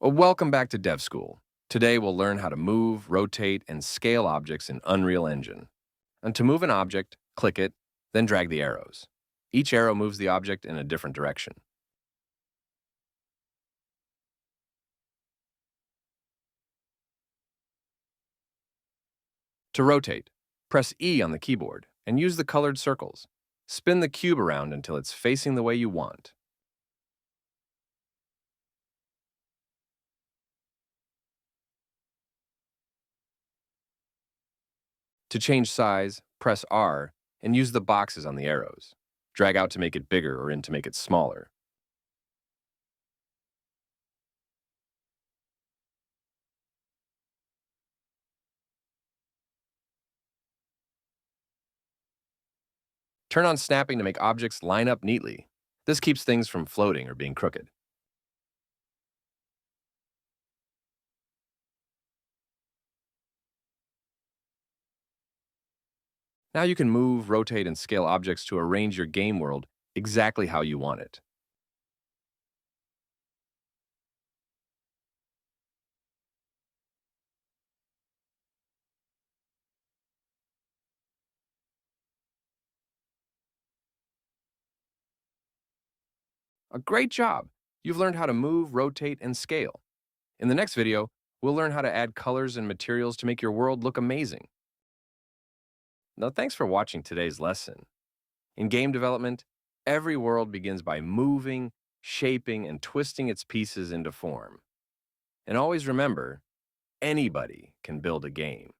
Well, welcome back to Dev School. Today we'll learn how to move, rotate, and scale objects in Unreal Engine. And to move an object, click it, then drag the arrows. Each arrow moves the object in a different direction. To rotate, press E on the keyboard and use the colored circles. Spin the cube around until it's facing the way you want. To change size, press R and use the boxes on the arrows. Drag out to make it bigger or in to make it smaller. Turn on snapping to make objects line up neatly. This keeps things from floating or being crooked. Now you can move, rotate, and scale objects to arrange your game world exactly how you want it. A great job! You've learned how to move, rotate, and scale. In the next video, we'll learn how to add colors and materials to make your world look amazing. Now, thanks for watching today's lesson. In game development, every world begins by moving, shaping, and twisting its pieces into form. And always remember, anybody can build a game.